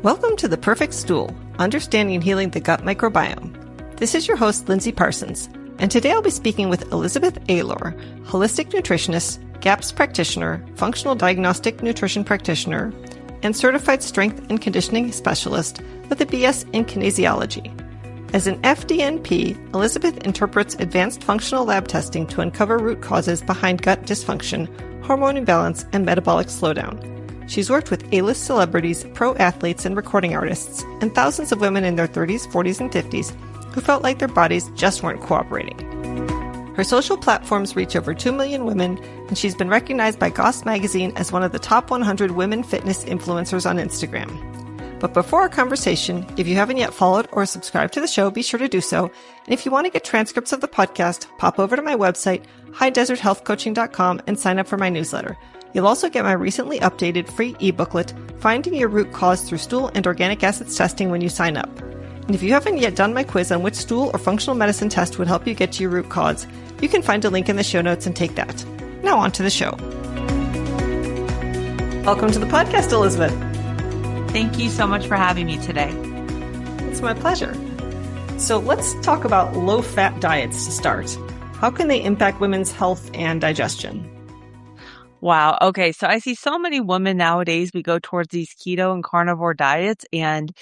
Welcome to The Perfect Stool, Understanding and Healing the Gut Microbiome. This is your host, Lindsay Parsons, and today I'll be speaking with Elizabeth Aylor, holistic nutritionist, GAPS practitioner, functional diagnostic nutrition practitioner, and certified strength and conditioning specialist with a BS in kinesiology. As an FDN-P, Elizabeth interprets advanced functional lab testing to uncover root causes behind gut dysfunction, hormone imbalance, and metabolic slowdown. She's worked with A-list celebrities, pro athletes, and recording artists, and thousands of women in their 30s, 40s, and 50s who felt like their bodies just weren't cooperating. Her social platforms reach over 2 million women, and she's been recognized by Goss Magazine as one of the top 100 women fitness influencers on Instagram. But before our conversation, if you haven't yet followed or subscribed to the show, be sure to do so. And if you want to get transcripts of the podcast, pop over to my website, highdeserthealthcoaching.com, and sign up for my newsletter. You'll also get my recently updated free e-booklet, Finding Your Root Cause Through Stool and Organic Acids Testing, when you sign up. And if you haven't yet done my quiz on which stool or functional medicine test would help you get to your root cause, you can find a link in the show notes and take that. Now on to the show. Welcome to the podcast, Elizabeth. Thank you so much for having me today. It's my pleasure. So let's talk about low-fat diets to start. How can they impact women's health and digestion? Wow. Okay. So I see so many women nowadays, we go towards these keto and carnivore diets, and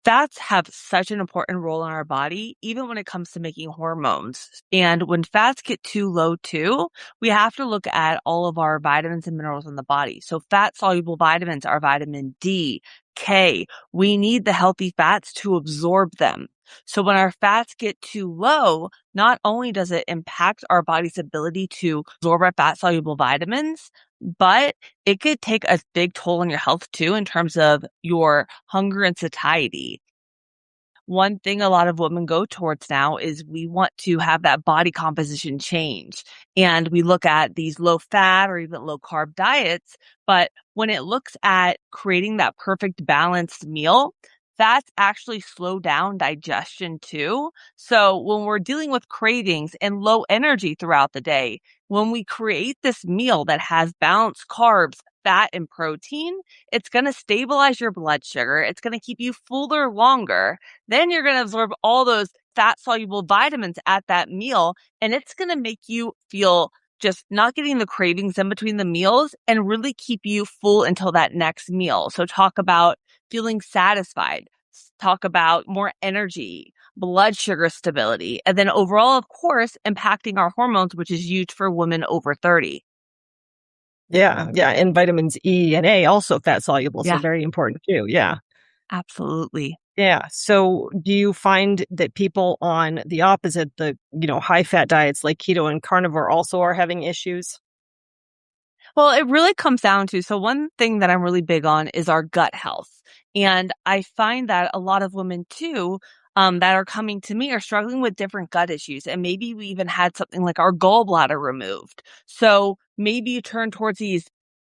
fats have such an important role in our body, even when it comes to making hormones. And when fats get too low too, we have to look at all of our vitamins and minerals in the body. So fat-soluble vitamins are vitamin D, K. We need the healthy fats to absorb them. So when our fats get too low, not only does it impact our body's ability to absorb our fat-soluble vitamins, but it could take a big toll on your health too in terms of your hunger and satiety. One thing a lot of women go towards now is we want to have that body composition change. And we look at these low fat or even low carb diets, but when it looks at creating that perfect balanced meal, fats actually slow down digestion too. So when we're dealing with cravings and low energy throughout the day, when we create this meal that has balanced carbs, fat, and protein, it's going to stabilize your blood sugar. It's going to keep you fuller longer. Then you're going to absorb all those fat-soluble vitamins at that meal, and it's going to make you feel just not getting the cravings in between the meals and really keep you full until that next meal. So talk about feeling satisfied, talk about more energy, blood sugar stability, and then overall, of course, impacting our hormones, which is huge for women over 30. Yeah. And vitamins E and A, also fat soluble, so Yeah, very important too. Yeah. absolutely. Yeah. So do you find that people on the opposite, the, high fat diets like keto and carnivore also are having issues? Well, it really comes down to, so one thing that I'm really big on is our gut health. And I find that a lot of women too, that are coming to me are struggling with different gut issues. And maybe we even had something like our gallbladder removed. So maybe you turn towards these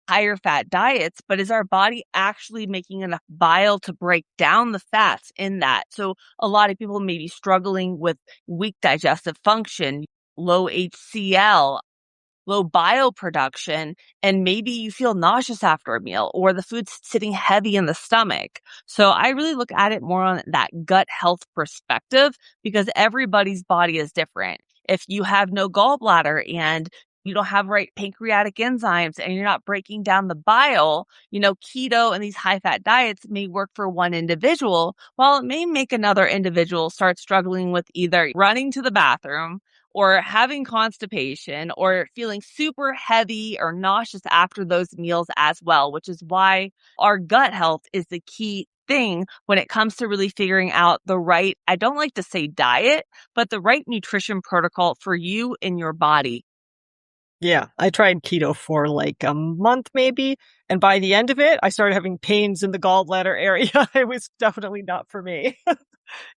higher fat diets, but is our body actually making enough bile to break down the fats in that? So a lot of people may be struggling with weak digestive function, low HCl, low bile production, and maybe you feel nauseous after a meal or the food's sitting heavy in the stomach. So I really look at it more on that gut health perspective because everybody's body is different. If you have no gallbladder and you don't have right pancreatic enzymes and you're not breaking down the bile, keto and these high fat diets may work for one individual, while it may make another individual start struggling with either running to the bathroom or having constipation or feeling super heavy or nauseous after those meals as well, which is why our gut health is the key thing when it comes to really figuring out the right, I don't like to say diet, but the right nutrition protocol for you and your body. Yeah, I tried keto for like a month maybe, and by the end of it, I started having pains in the gallbladder area. It was definitely not for me.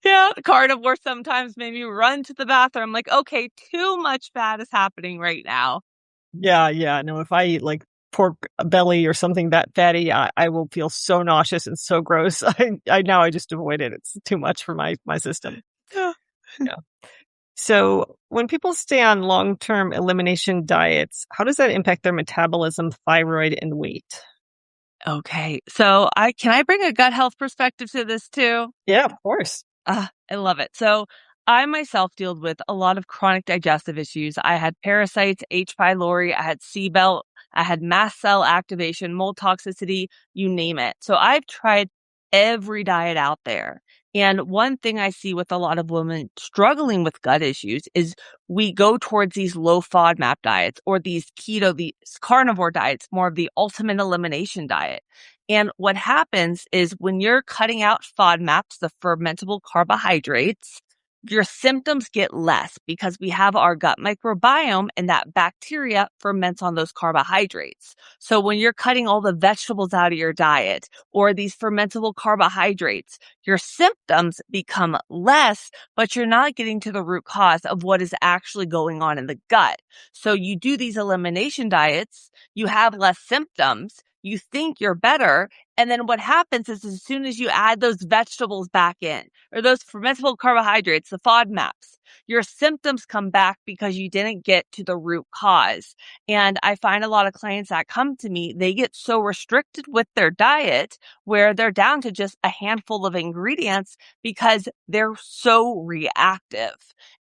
Yeah, carnivore sometimes made me run to the bathroom. Like, okay, too much fat is happening right now. Yeah. No, if I eat like pork belly or something that fatty, I will feel so nauseous and so gross. I just avoid it. It's too much for my system. Yeah. Yeah. So when people stay on long-term elimination diets, how does that impact their metabolism, thyroid, and weight? Okay. So can I bring a gut health perspective to this too? Yeah, of course. I love it. So I myself dealt with a lot of chronic digestive issues. I had parasites, H. pylori, I had C-belt, I had mast cell activation, mold toxicity, you name it. So I've tried every diet out there. And one thing I see with a lot of women struggling with gut issues is we go towards these low FODMAP diets or these keto, these carnivore diets, more of the ultimate elimination diet. And what happens is when you're cutting out FODMAPs, the fermentable carbohydrates, your symptoms get less because we have our gut microbiome and that bacteria ferments on those carbohydrates. So when you're cutting all the vegetables out of your diet or these fermentable carbohydrates, your symptoms become less, but you're not getting to the root cause of what is actually going on in the gut. So you do these elimination diets, you have less symptoms, you think you're better. And then what happens is as soon as you add those vegetables back in or those fermentable carbohydrates, the FODMAPs, your symptoms come back because you didn't get to the root cause. And I find a lot of clients that come to me, they get so restricted with their diet where they're down to just a handful of ingredients because they're so reactive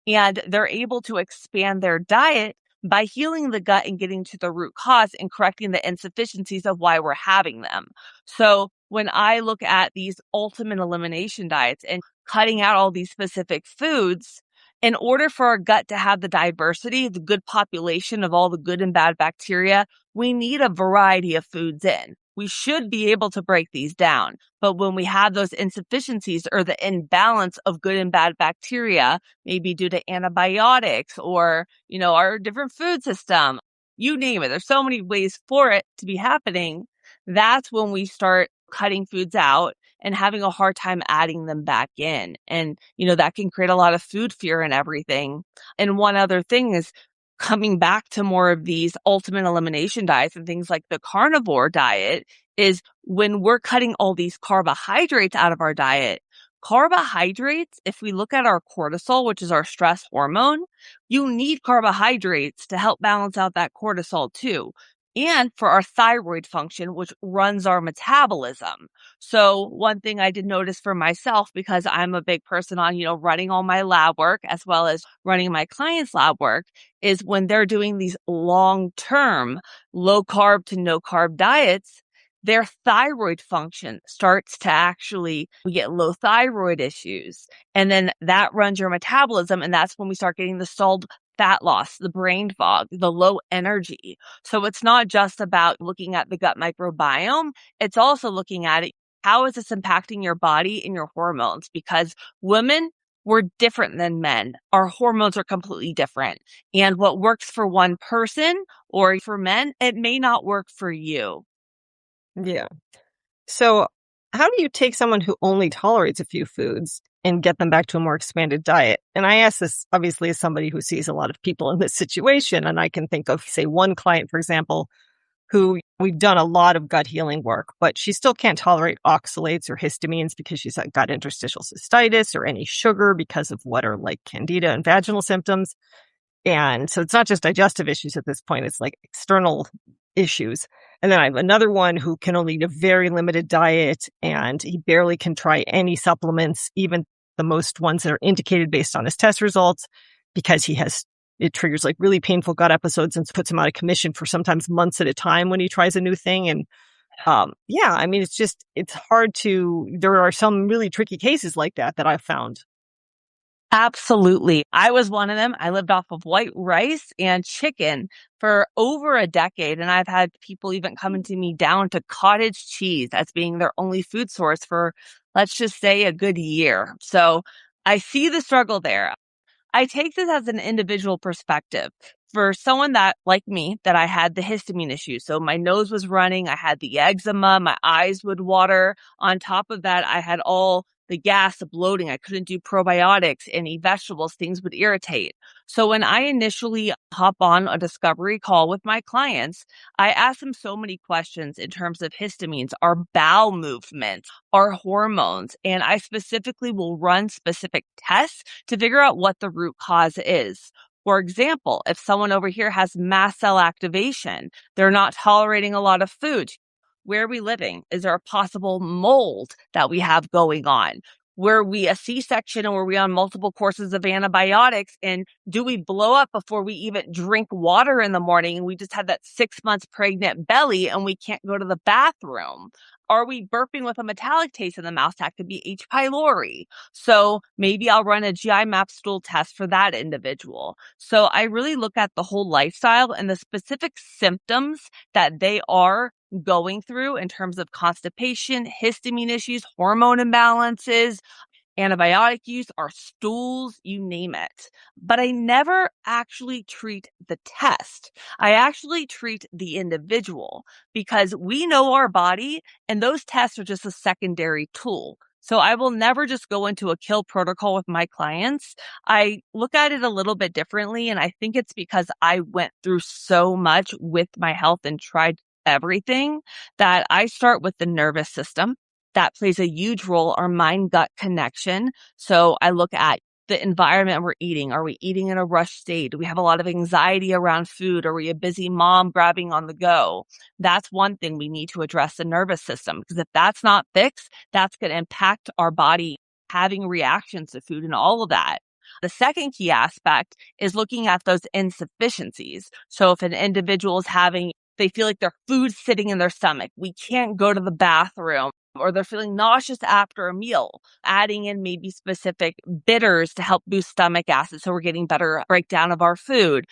and they're able to expand their diet by healing the gut and getting to the root cause and correcting the insufficiencies of why we're having them. So when I look at these ultimate elimination diets and cutting out all these specific foods, in order for our gut to have the diversity, the good population of all the good and bad bacteria, we need a variety of foods in. We should be able to break these down. But when we have those insufficiencies or the imbalance of good and bad bacteria, maybe due to antibiotics or, our different food system, you name it. There's so many ways for it to be happening. That's when we start cutting foods out and having a hard time adding them back in. And, that can create a lot of food fear and everything. And one other thing is coming back to more of these ultimate elimination diets and things like the carnivore diet is when we're cutting all these carbohydrates out of our diet. Carbohydrates, if we look at our cortisol, which is our stress hormone, you need carbohydrates to help balance out that cortisol too. And for our thyroid function, which runs our metabolism. So one thing I did notice for myself, because I'm a big person on, running all my lab work as well as running my clients' lab work, is when they're doing these long-term low carb to no carb diets, their thyroid function starts to we get low thyroid issues. And then that runs your metabolism. And that's when we start getting the stalled fat loss, the brain fog, the low energy. So it's not just about looking at the gut microbiome. It's also looking at it. How is this impacting your body and your hormones? Because women, we're different than men. Our hormones are completely different. And what works for one person or for men, it may not work for you. Yeah. So how do you take someone who only tolerates a few foods and get them back to a more expanded diet? And I ask this obviously as somebody who sees a lot of people in this situation. And I can think of, say, one client, for example, who we've done a lot of gut healing work, but she still can't tolerate oxalates or histamines because she's got interstitial cystitis or any sugar because of what are like candida and vaginal symptoms. And so it's not just digestive issues at this point, it's like external issues. And then I have another one who can only eat a very limited diet and he barely can try any supplements, even the most ones that are indicated based on his test results, because it triggers like really painful gut episodes and puts him out of commission for sometimes months at a time when he tries a new thing. And it's hard there are some really tricky cases like that I've found. Absolutely. I was one of them. I lived off of white rice and chicken for over a decade. And I've had people even coming to me down to cottage cheese as being their only food source for, let's just say, a good year. So I see the struggle there. I take this as an individual perspective. For someone that, like me, that I had the histamine issue. So my nose was running, I had the eczema, my eyes would water. On top of that, I had all the gas, the bloating. I couldn't do probiotics, any vegetables, things would irritate. So when I initially hop on a discovery call with my clients, I ask them so many questions in terms of histamines, our bowel movements, our hormones, and I specifically will run specific tests to figure out what the root cause is. For example, if someone over here has mast cell activation, they're not tolerating a lot of food. Where are we living? Is there a possible mold that we have going on? Were we a C-section and were we on multiple courses of antibiotics? And do we blow up before we even drink water in the morning? And we just had that 6 months pregnant belly and we can't go to the bathroom. Are we burping with a metallic taste in the mouth? That could be H. pylori. So maybe I'll run a GI map stool test for that individual. So I really look at the whole lifestyle and the specific symptoms that they are going through in terms of constipation, histamine issues, hormone imbalances, antibiotic use, our stools, you name it. But I never actually treat the test. I actually treat the individual because we know our body and those tests are just a secondary tool. So I will never just go into a kill protocol with my clients. I look at it a little bit differently. And I think it's because I went through so much with my health and tried everything that I start with the nervous system. That plays a huge role, our mind-gut connection. So I look at the environment we're eating. Are we eating in a rush state? Do we have a lot of anxiety around food? Are we a busy mom grabbing on the go? That's one thing we need to address the nervous system, because if that's not fixed, that's going to impact our body having reactions to food and all of that. The second key aspect is looking at those insufficiencies. So if an individual is they feel like their food's sitting in their stomach, we can't go to the bathroom, or they're feeling nauseous after a meal, adding in maybe specific bitters to help boost stomach acid so we're getting better breakdown of our food,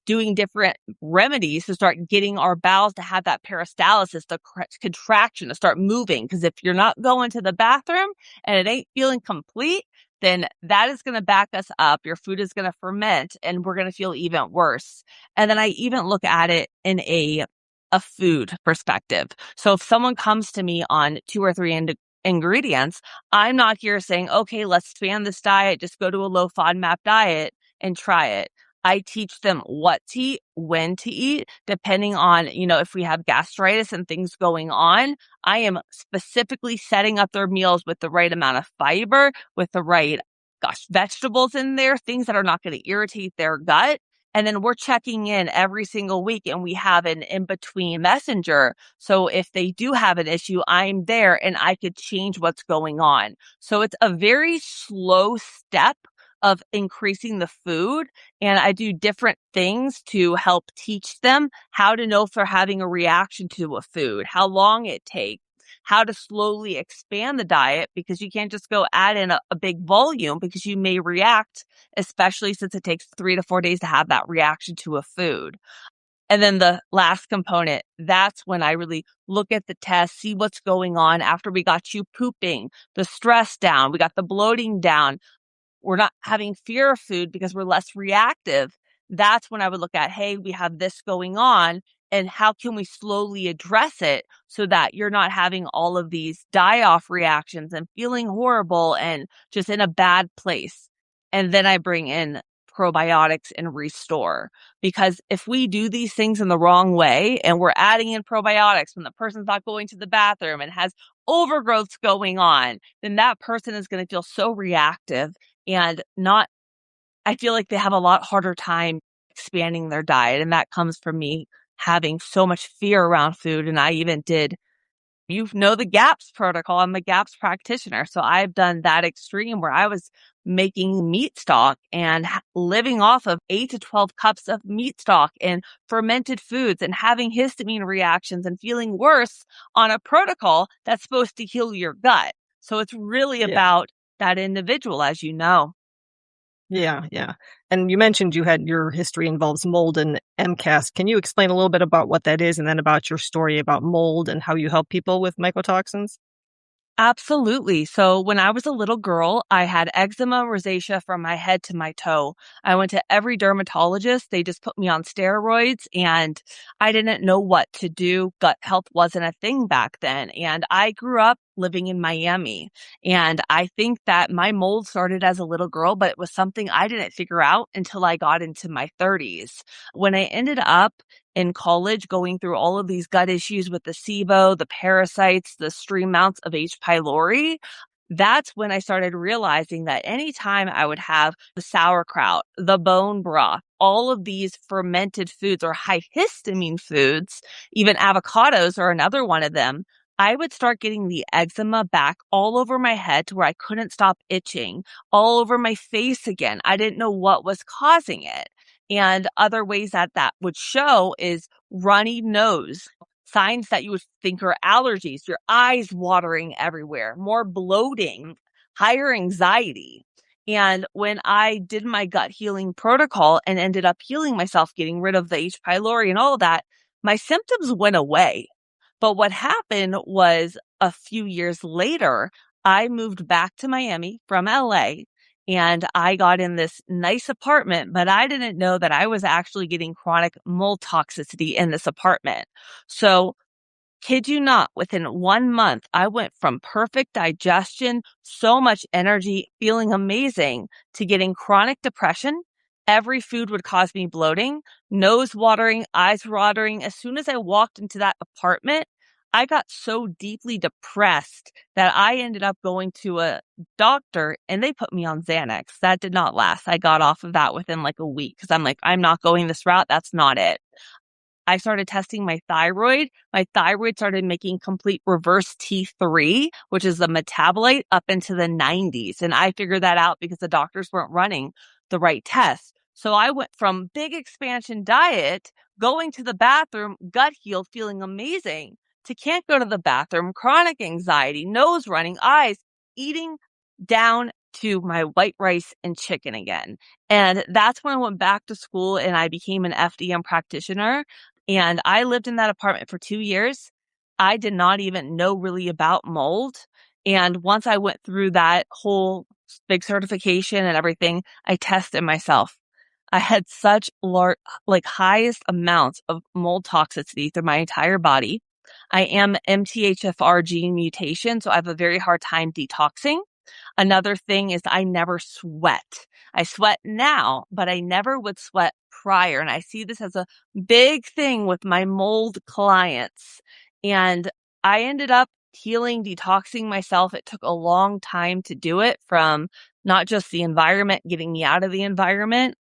doing different remedies to start getting our bowels to have that peristalsis, the contraction to start moving. Because if you're not going to the bathroom and it ain't feeling complete, then that is going to back us up. Your food is going to ferment and we're going to feel even worse. And then I even look at it in a food perspective. So if someone comes to me on 2 or 3 ingredients, I'm not here saying, okay, let's expand this diet, just go to a low FODMAP diet and try it. I teach them what to eat, when to eat, depending on, if we have gastritis and things going on. I am specifically setting up their meals with the right amount of fiber, with the right, vegetables in there, things that are not going to irritate their gut. And then we're checking in every single week and we have an in-between messenger. So if they do have an issue, I'm there and I could change what's going on. So it's a very slow step of increasing the food. And I do different things to help teach them how to know if they're having a reaction to a food, how long it takes, how to slowly expand the diet, because you can't just go add in a big volume because you may react, especially since it takes 3 to 4 days to have that reaction to a food. And then the last component, that's when I really look at the test, see what's going on after we got you pooping, the stress down, we got the bloating down. We're not having fear of food because we're less reactive. That's when I would look at, hey, we have this going on, and how can we slowly address it so that you're not having all of these die-off reactions and feeling horrible and just in a bad place. And then I bring in probiotics and restore. Because if we do these things in the wrong way and we're adding in probiotics when the person's not going to the bathroom and has overgrowths going on, then that person is going to feel so reactive and I feel like they have a lot harder time expanding their diet. And that comes from me having so much fear around food. And I even did, the GAPS protocol. I'm a GAPS practitioner. So I've done that extreme where I was making meat stock and living off of 8 to 12 cups of meat stock and fermented foods and having histamine reactions and feeling worse on a protocol that's supposed to heal your gut. So it's really about that individual, as you know. Yeah. And you mentioned your history involves mold and MCAS. Can you explain a little bit about what that is and then about your story about mold and how you help people with mycotoxins? Absolutely. So when I was a little girl, I had eczema, rosacea from my head to my toe. I went to every dermatologist. They just put me on steroids and I didn't know what to do. Gut health wasn't a thing back then. And I grew up living in Miami. And I think that my mold started as a little girl, but it was something I didn't figure out until I got into my 30s. When I ended up in college going through all of these gut issues with the SIBO, the parasites, the stream mounts of H. pylori, that's when I started realizing that anytime I would have the sauerkraut, the bone broth, all of these fermented foods or high histamine foods, even avocados are another one of them, I would start getting the eczema back all over my head to where I couldn't stop itching, all over my face again. I didn't know what was causing it. And other ways that that would show is runny nose, signs that you would think are allergies, your eyes watering everywhere, more bloating, higher anxiety. And when I did my gut healing protocol and ended up healing myself, getting rid of the H. pylori and all of that, my symptoms went away. But what happened was a few years later, I moved back to Miami from LA and I got in this nice apartment, but I didn't know that I was actually getting chronic mold toxicity in this apartment. So kid you not, within 1 month, I went from perfect digestion, so much energy, feeling amazing, to getting chronic depression. Every food would cause me bloating, nose watering, eyes watering. As soon as I walked into that apartment, I got so deeply depressed that I ended up going to a doctor and they put me on Xanax. That did not last. I got off of that within like a week because I'm like, I'm not going this route. That's not it. I started testing my thyroid. My thyroid started making complete reverse T3, which is the metabolite, up into the 90s. And I figured that out because the doctors weren't running the right tests. So I went from big expansion diet, going to the bathroom, gut healed, feeling amazing, to can't go to the bathroom, chronic anxiety, nose running, eyes, eating down to my white rice and chicken again. And that's when I went back to school and I became an FDN practitioner. And I lived in that apartment for 2 years. I did not even know really about mold. And once I went through that whole big certification and everything, I tested myself. I had such highest amounts of mold toxicity through my entire body. I am MTHFR gene mutation, so I have a very hard time detoxing. Another thing is I never sweat. I sweat now, but I never would sweat prior. And I see this as a big thing with my mold clients. And I ended up healing, detoxing myself. It took a long time to do it, from not just the environment, getting me out of the environment.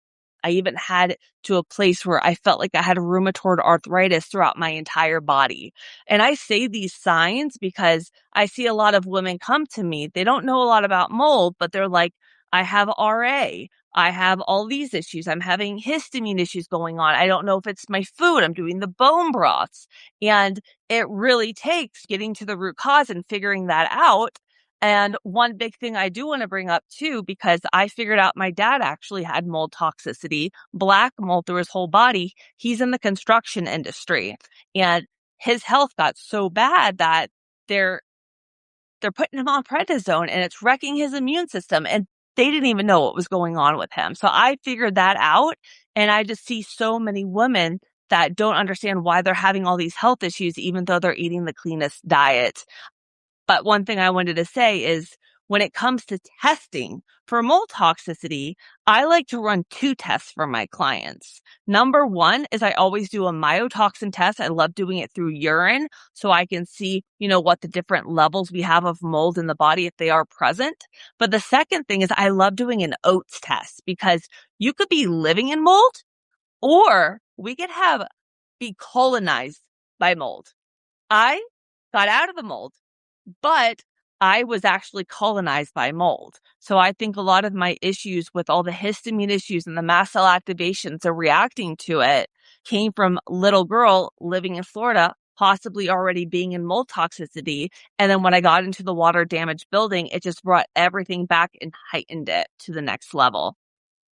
I even had it to a place where I felt like I had rheumatoid arthritis throughout my entire body. And I say these signs because I see a lot of women come to me. They don't know a lot about mold, but they're like, I have RA. I have all these issues. I'm having histamine issues going on. I don't know if it's my food. I'm doing the bone broths. And it really takes getting to the root cause and figuring that out. And one big thing I do want to bring up too, because I figured out my dad actually had mold toxicity, black mold through his whole body. He's in the construction industry and his health got so bad that they're putting him on prednisone and it's wrecking his immune system. And they didn't even know what was going on with him. So I figured that out. And I just see so many women that don't understand why they're having all these health issues, even though they're eating the cleanest diet. But one thing I wanted to say is when it comes to testing for mold toxicity, I like to run 2 tests for my clients. Number 1 is I always do a myotoxin test. I love doing it through urine so I can see, what the different levels we have of mold in the body if they are present. But the second thing is I love doing an oats test because you could be living in mold or we could be colonized by mold. I got out of the mold, but I was actually colonized by mold. So I think a lot of my issues with all the histamine issues and the mast cell activations and reacting to it came from little girl living in Florida, possibly already being in mold toxicity. And then when I got into the water damaged building, it just brought everything back and heightened it to the next level.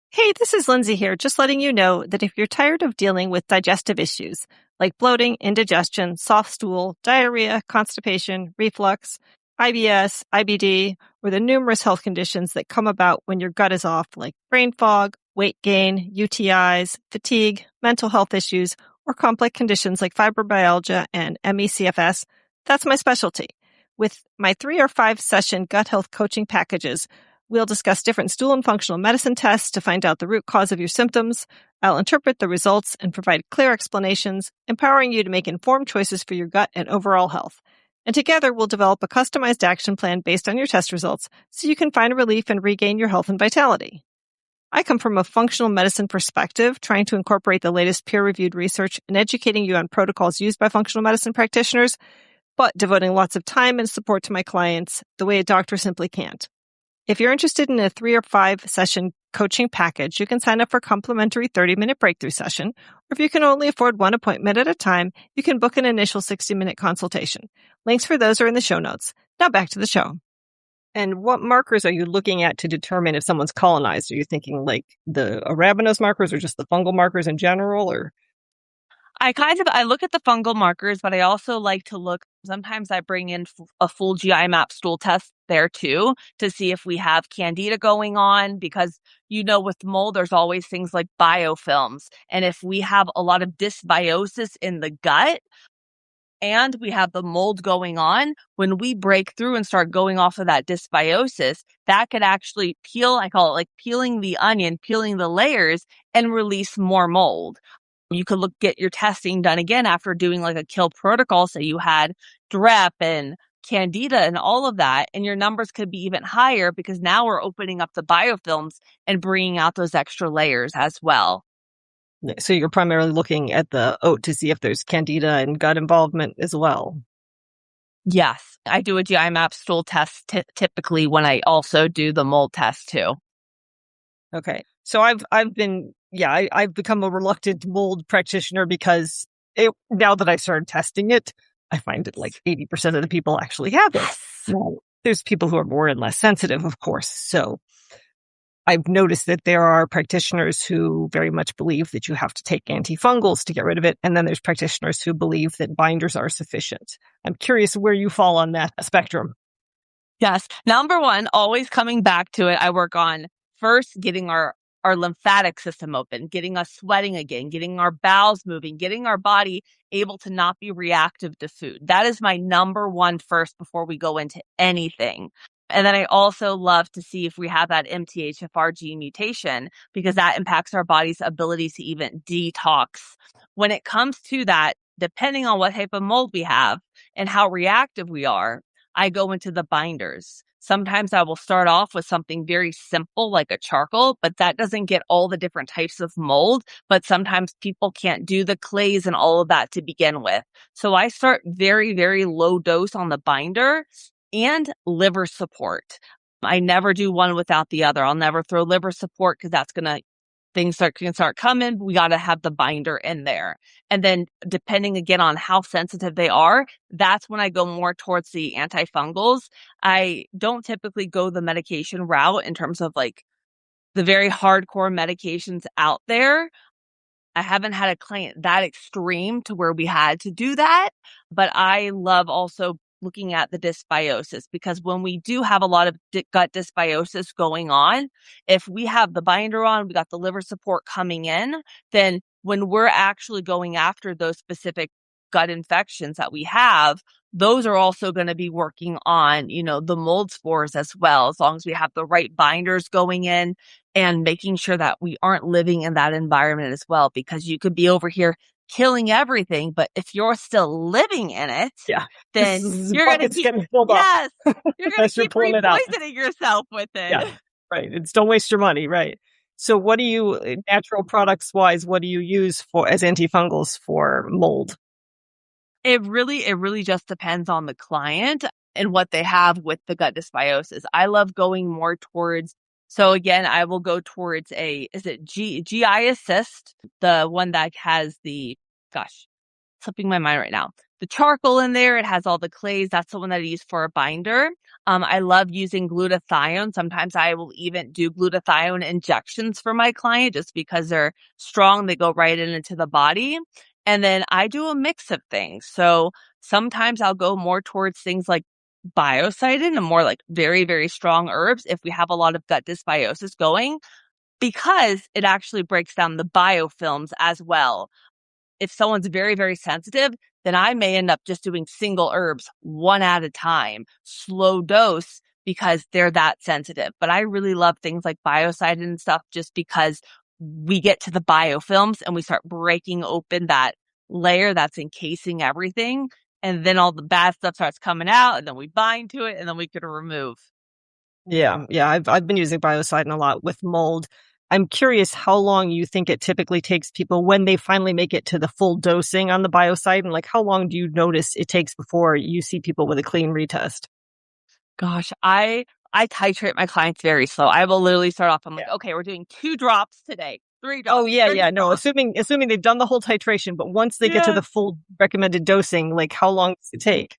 Hey, this is Lindsay here, just letting you know that if you're tired of dealing with digestive issues like bloating, indigestion, soft stool, diarrhea, constipation, reflux, IBS, IBD, or the numerous health conditions that come about when your gut is off, like brain fog, weight gain, UTIs, fatigue, mental health issues, or complex conditions like fibromyalgia and ME/CFS, that's my specialty. With my 3 or 5 session gut health coaching packages, we'll discuss different stool and functional medicine tests to find out the root cause of your symptoms. I'll interpret the results and provide clear explanations, empowering you to make informed choices for your gut and overall health. And together, we'll develop a customized action plan based on your test results so you can find relief and regain your health and vitality. I come from a functional medicine perspective, trying to incorporate the latest peer-reviewed research and educating you on protocols used by functional medicine practitioners, but devoting lots of time and support to my clients the way a doctor simply can't. If you're interested in a 3 or 5 session coaching package, you can sign up for a complimentary 30-minute breakthrough session. Or if you can only afford one appointment at a time, you can book an initial 60-minute consultation. Links for those are in the show notes. Now back to the show. And what markers are you looking at to determine if someone's colonized? Are you thinking like the arabinose markers or just the fungal markers in general, or? I look at the fungal markers, but I also like to look, sometimes I bring in a full GI map stool test there too, to see if we have candida going on, because with mold, there's always things like biofilms. And if we have a lot of dysbiosis in the gut, and we have the mold going on, when we break through and start going off of that dysbiosis, that could actually peel, I call it like peeling the onion, peeling the layers, and release more mold. You could get your testing done again after doing like a kill protocol. So you had DREP and candida and all of that, and your numbers could be even higher because now we're opening up the biofilms and bringing out those extra layers as well. So you're primarily looking at the oat to see if there's candida and gut involvement as well. Yes, I do a GI map stool test typically when I also do the mold test too. Okay. So I've become a reluctant mold practitioner because now that I started testing it, I find it like 80% of the people actually have it. Well, there's people who are more and less sensitive, of course. So I've noticed that there are practitioners who very much believe that you have to take antifungals to get rid of it. And then there's practitioners who believe that binders are sufficient. I'm curious where you fall on that spectrum. Yes. Number one, always coming back to it, I work on first getting our lymphatic system open, getting us sweating again, getting our bowels moving, getting our body able to not be reactive to food. That is my number one first before we go into anything. And then I also love to see if we have that MTHFR gene mutation, because that impacts our body's ability to even detox. When it comes to that, depending on what type of mold we have and how reactive we are, I go into the binders. Sometimes I will start off with something very simple like a charcoal, but that doesn't get all the different types of mold. But sometimes people can't do the clays and all of that to begin with. So I start very, very low dose on the binder and liver support. I never do one without the other. I'll never throw liver support because that's things can start coming. We got to have the binder in there. And then depending again on how sensitive they are, that's when I go more towards the antifungals. I don't typically go the medication route in terms of like the very hardcore medications out there. I haven't had a client that extreme to where we had to do that, but I love also looking at the dysbiosis, because when we do have a lot of gut dysbiosis going on, if we have the binder on, we got the liver support coming in, then when we're actually going after those specific gut infections that we have, those are also going to be working on, the mold spores as well, as long as we have the right binders going in and making sure that we aren't living in that environment as well, because you could be over here killing everything, but if you're still living in it, then you're going to keep getting filled yes, up. you're going to keep poisoning yourself with it. Yeah, right. It's don't waste your money, right? So what do you, natural products wise, what do you use as antifungals for mold? It really just depends on the client and what they have with the gut dysbiosis. I love going more towards, so again, I will go towards GI Assist, the one that has slipping my mind right now. The charcoal in there, it has all the clays. That's the one that I use for a binder. I love using glutathione. Sometimes I will even do glutathione injections for my client just because they're strong. They go right into the body. And then I do a mix of things. So sometimes I'll go more towards things like biocidin and more like very, very strong herbs if we have a lot of gut dysbiosis going, because it actually breaks down the biofilms as well. If someone's very, very sensitive, then I may end up just doing single herbs one at a time, slow dose, because they're that sensitive. But I really love things like biocidin and stuff just because we get to the biofilms and we start breaking open that layer that's encasing everything. And then all the bad stuff starts coming out, and then we bind to it, and then we can remove. Yeah. I've been using biocidin a lot with mold. I'm curious how long you think it typically takes people when they finally make it to the full dosing on the biocide, and like how long do you notice it takes before you see people with a clean retest? Gosh, I titrate my clients very slow. I will literally start off, I'm like, Yeah. okay, we're doing 2 drops today, 3 Oh drops, yeah, 30 yeah. No, drops. assuming they've done the whole titration, but once they get to Yeah. the full recommended dosing, like how long does it take?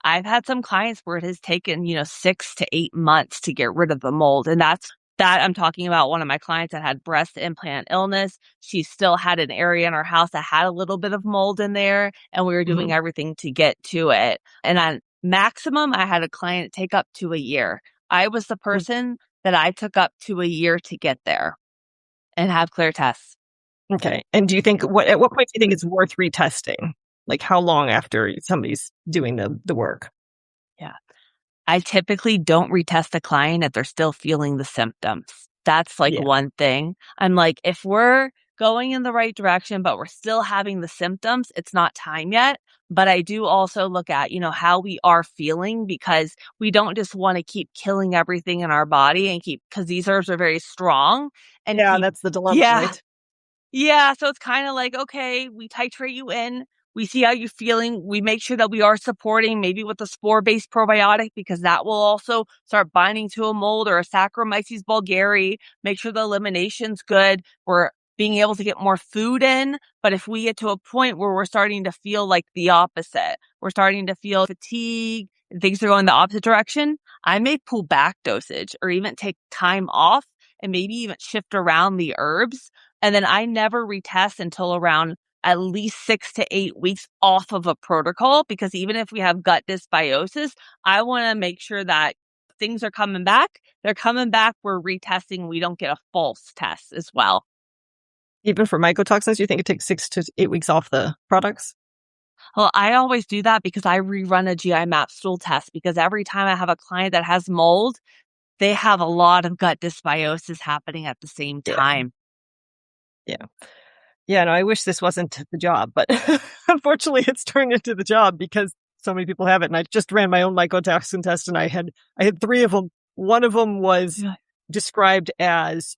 I've had some clients where it has taken, 6 to 8 months to get rid of the mold. And that I'm talking about one of my clients that had breast implant illness. She still had an area in her house that had a little bit of mold in there, and we were doing Mhm. everything to get to it. And on maximum, I had a client take up to a year. I was the person that I took up to a year to get there and have clear tests. Okay. And do you think at what point do you think it's worth retesting? Like how long after somebody's doing the work? Yeah. I typically don't retest a client if they're still feeling the symptoms. That's like Yeah. one thing. I'm like, if we're going in the right direction, but we're still having the symptoms, it's not time yet. But I do also look at, how we are feeling, because we don't just want to keep killing everything in our body and because these herbs are very strong and Yeah, that's the dilemma, yeah. right? Yeah, so it's kind of like, okay, we titrate you in. We see how you're feeling. We make sure that we are supporting maybe with a spore-based probiotic, because that will also start binding to a mold, or a Saccharomyces bulgari. Make sure the elimination's good. We're being able to get more food in. But if we get to a point where we're starting to feel like the opposite, we're starting to feel fatigue and things are going the opposite direction, I may pull back dosage or even take time off and maybe even shift around the herbs. And then I never retest until around at least 6 to 8 weeks off of a protocol, because even if we have gut dysbiosis, I want to make sure that things are coming back. They're coming back. We're retesting. We don't get a false test as well. Even for mycotoxins, you think it takes 6 to 8 weeks off the products? Well, I always do that because I rerun a GI map stool test, because every time I have a client that has mold, they have a lot of gut dysbiosis happening at the same Yeah. time. Yeah. Yeah, no, I wish this wasn't the job, but unfortunately it's turned into the job because so many people have it. And I just ran my own mycotoxin test, and I had 3 of them. One of them was Yeah. described as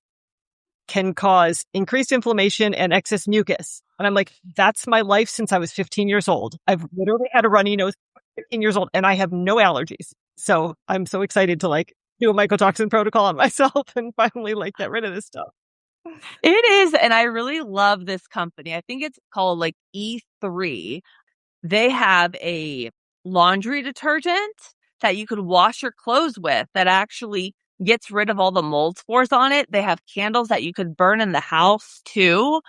can cause increased inflammation and excess mucus. And I'm like, that's my life since I was 15 years old. I've literally had a runny nose since 15 years old, and I have no allergies. So I'm so excited to do a mycotoxin protocol on myself and finally get rid of this stuff. It is, and I really love this company. I think it's called E3. They have a laundry detergent that you could wash your clothes with that actually gets rid of all the mold spores on it. They have candles that you could burn in the house too.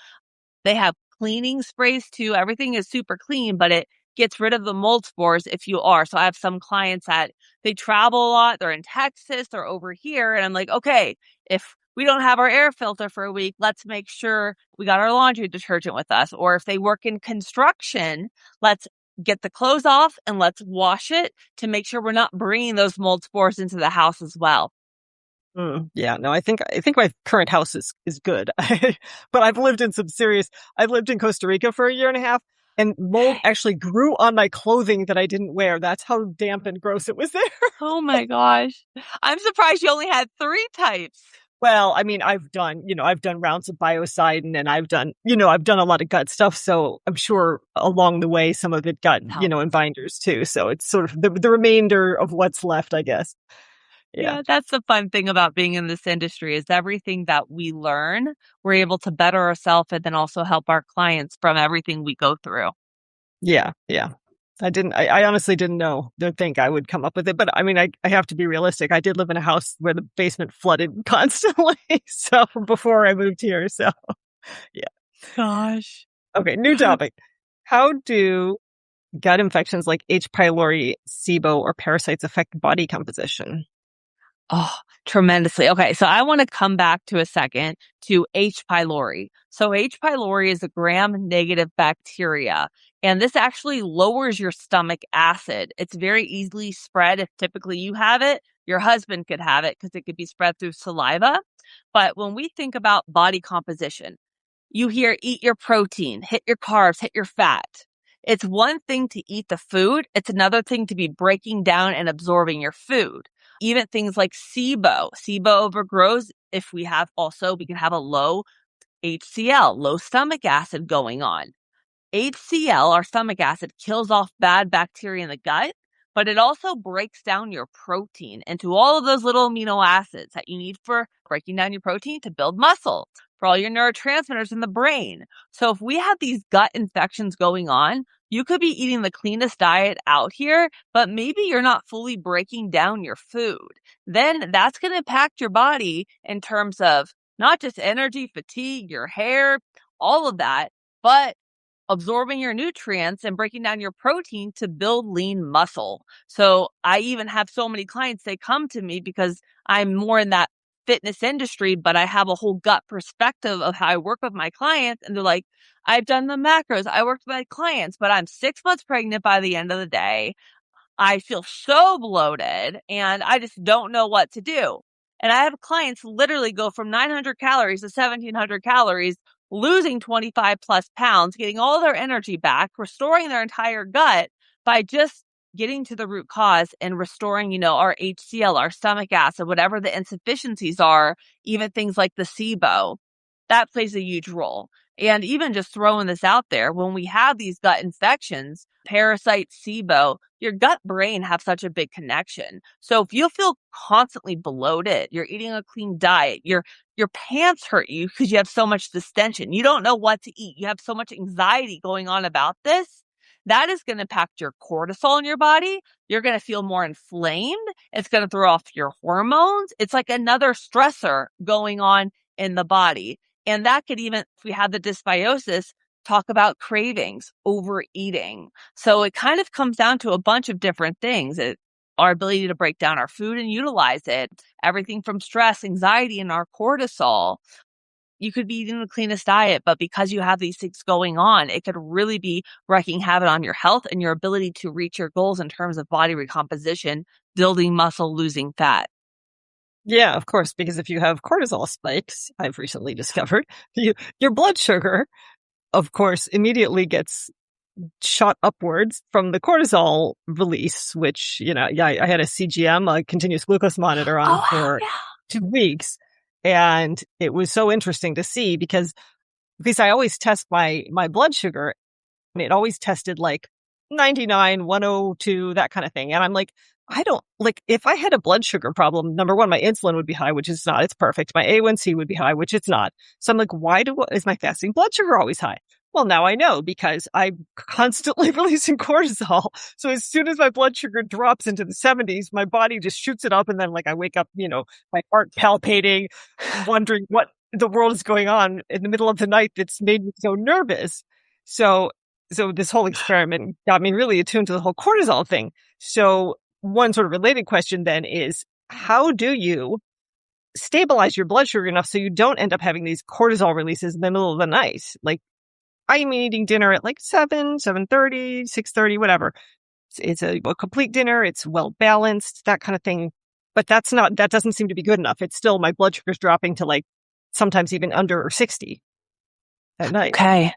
They have cleaning sprays too. Everything is super clean, but it gets rid of the mold spores if you are. So I have some clients that they travel a lot. They're in Texas or over here. And I'm like, okay, if we don't have our air filter for a week, let's make sure we got our laundry detergent with us. Or if they work in construction, let's get the clothes off and let's wash it to make sure we're not bringing those mold spores into the house as well. Yeah, no, I think my current house is good, but I've lived in Costa Rica for a year and a half, and mold actually grew on my clothing that I didn't wear. That's how damp and gross it was there. Oh my gosh. I'm surprised you only had 3 types. Well, I mean, I've done rounds of biocidin, and I've done a lot of gut stuff. So I'm sure along the way, some of it got, Help. in binders too. So it's sort of the remainder of what's left, I guess. Yeah. Yeah, that's the fun thing about being in this industry is everything that we learn, we're able to better ourselves and then also help our clients from everything we go through. Yeah. Yeah. I honestly don't think I would come up with it, but I mean, I have to be realistic. I did live in a house where the basement flooded constantly. So before I moved here. So yeah. Gosh. Okay. New topic. How do gut infections like H. pylori, SIBO, or parasites affect body composition? Oh, tremendously. Okay, so I want to come back to a second to H. pylori. So H. pylori is a gram-negative bacteria, and this actually lowers your stomach acid. It's very easily spread. If typically you have it, your husband could have it because it could be spread through saliva. But when we think about body composition, you hear eat your protein, hit your carbs, hit your fat. It's one thing to eat the food. It's another thing to be breaking down and absorbing your food. Even things like SIBO. SIBO overgrows if we have also, we can have a low HCl, low stomach acid going on. HCl, our stomach acid, kills off bad bacteria in the gut, but it also breaks down your protein into all of those little amino acids that you need for breaking down your protein to build muscle, for all your neurotransmitters in the brain. So if we have these gut infections going on, you could be eating the cleanest diet out here, but maybe you're not fully breaking down your food. Then that's going to impact your body in terms of not just energy, fatigue, your hair, all of that, but absorbing your nutrients and breaking down your protein to build lean muscle. So I even have so many clients, they come to me because I'm more in that fitness industry, but I have a whole gut perspective of how I work with my clients. And they're like, I've done the macros, I worked with my clients, but I'm 6 months pregnant by the end of the day. I feel so bloated and I just don't know what to do. And I have clients literally go from 900 calories to 1700 calories, losing 25 plus pounds, getting all their energy back, restoring their entire gut by just getting to the root cause and restoring, our HCl, our stomach acid, whatever the insufficiencies are, even things like the SIBO. That plays a huge role. And even just throwing this out there, when we have these gut infections, parasites, SIBO, your gut brain have such a big connection. So if you feel constantly bloated, you're eating a clean diet, your pants hurt you because you have so much distension, you don't know what to eat, you have so much anxiety going on about this, that is going to impact your cortisol in your body. You're going to feel more inflamed. It's going to throw off your hormones. It's like another stressor going on in the body. And that could even, if we have the dysbiosis, talk about cravings, overeating. So it kind of comes down to a bunch of different things. Our ability to break down our food and utilize it, everything from stress, anxiety, and our cortisol. You could be eating the cleanest diet, but because you have these things going on, it could really be wreaking havoc on your health and your ability to reach your goals in terms of body recomposition, building muscle, losing fat. Yeah, of course, because if you have cortisol spikes, I've recently discovered, your blood sugar, of course, immediately gets shot upwards from the cortisol release, which, I had a CGM, a continuous glucose monitor on for 2 weeks. And it was so interesting to see because I always test my blood sugar and it always tested like 99, 102, that kind of thing. And I'm like, I don't if I had a blood sugar problem, number one, my insulin would be high, which it's not. It's perfect. My A1C would be high, which it's not. So I'm like, why is my fasting blood sugar always high? Well, now I know because I'm constantly releasing cortisol. So as soon as my blood sugar drops into the 70s, my body just shoots it up. And then I wake up, my heart palpating, wondering what the world is going on in the middle of the night that's made me so nervous. So this whole experiment got me really attuned to the whole cortisol thing. So one sort of related question then is, how do you stabilize your blood sugar enough so you don't end up having these cortisol releases in the middle of the night? I'm eating dinner at 7, 7:30, 6:30, whatever. It's a complete dinner. It's well balanced, that kind of thing. But that doesn't seem to be good enough. It's still, my blood sugar's dropping to sometimes even under 60 at night. Okay.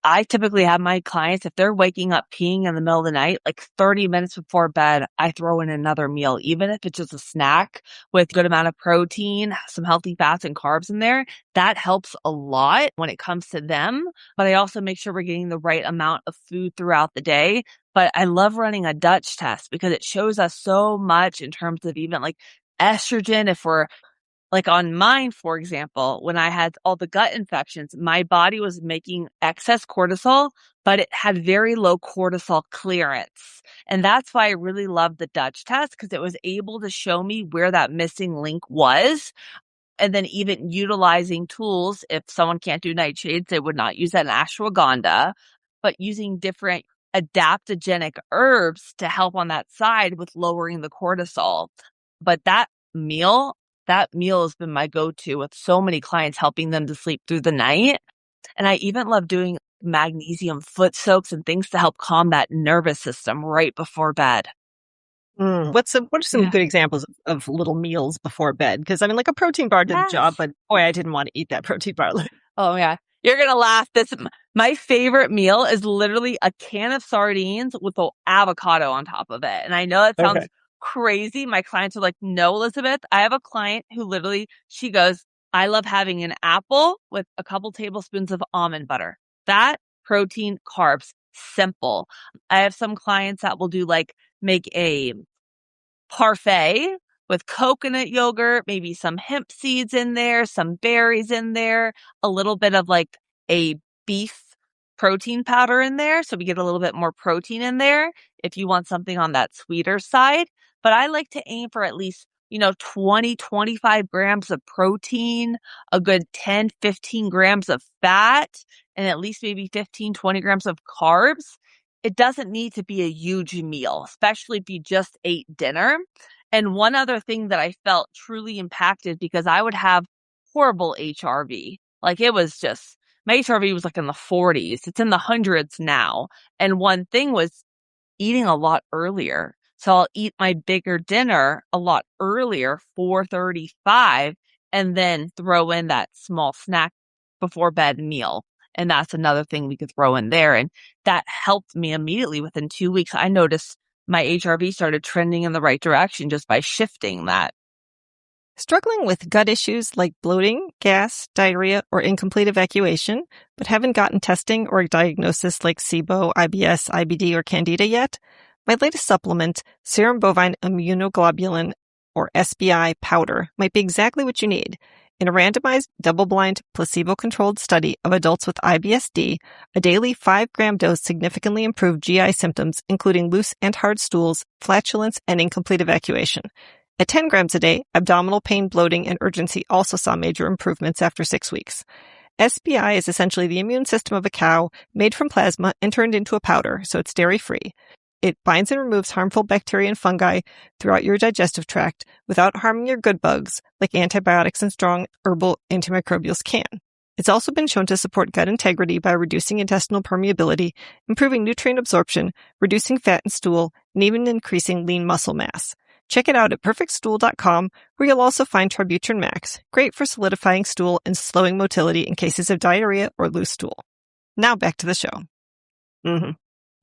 I typically have my clients, if they're waking up peeing in the middle of the night, 30 minutes before bed, I throw in another meal, even if it's just a snack with a good amount of protein, some healthy fats and carbs in there. That helps a lot when it comes to them. But I also make sure we're getting the right amount of food throughout the day. But I love running a Dutch test because it shows us so much in terms of even estrogen. If we're on mine, for example, when I had all the gut infections, my body was making excess cortisol, but it had very low cortisol clearance. And that's why I really loved the Dutch test, because it was able to show me where that missing link was. And then even utilizing tools, if someone can't do nightshades, they would not use an ashwagandha, but using different adaptogenic herbs to help on that side with lowering the cortisol. But that meal has been my go-to with so many clients, helping them to sleep through the night. And I even love doing magnesium foot soaks and things to help calm that nervous system right before bed. What are some good examples of little meals before bed? Because a protein bar did the job, but boy, I didn't want to eat that protein bar. Oh yeah. You're going to laugh. My favorite meal is literally a can of sardines with an avocado on top of it. And I know that sounds crazy. My clients are like, no, Elizabeth. I have a client who literally, she goes, I love having an apple with a couple tablespoons of almond butter. Fat, protein, carbs, simple. I have some clients that will do make a parfait with coconut yogurt, maybe some hemp seeds in there, some berries in there, a little bit of a beef protein powder in there. So we get a little bit more protein in there if you want something on that sweeter side. But I like to aim for at least, 20, 25 grams of protein, a good 10, 15 grams of fat, and at least maybe 15, 20 grams of carbs. It doesn't need to be a huge meal, especially if you just ate dinner. And one other thing that I felt truly impacted, because I would have horrible HRV. It was just, my HRV was in the 40s. It's in the hundreds now. And one thing was eating a lot earlier. So I'll eat my bigger dinner a lot earlier, 4:35, and then throw in that small snack before bed meal. And that's another thing we could throw in there. And that helped me immediately. Within 2 weeks, I noticed my HRV started trending in the right direction just by shifting that. Struggling with gut issues like bloating, gas, diarrhea, or incomplete evacuation, but haven't gotten testing or a diagnosis like SIBO, IBS, IBD, or Candida yet? My latest supplement, serum bovine immunoglobulin, or SBI powder, might be exactly what you need. In a randomized, double-blind, placebo-controlled study of adults with IBS-D, a daily 5-gram dose significantly improved GI symptoms, including loose and hard stools, flatulence, and incomplete evacuation. At 10 grams a day, abdominal pain, bloating, and urgency also saw major improvements after 6 weeks. SBI is essentially the immune system of a cow, made from plasma and turned into a powder, so it's dairy-free. It binds and removes harmful bacteria and fungi throughout your digestive tract without harming your good bugs, like antibiotics and strong herbal antimicrobials can. It's also been shown to support gut integrity by reducing intestinal permeability, improving nutrient absorption, reducing fat and stool, and even increasing lean muscle mass. Check it out at perfectstool.com, where you'll also find Tributrin Max, great for solidifying stool and slowing motility in cases of diarrhea or loose stool. Now back to the show.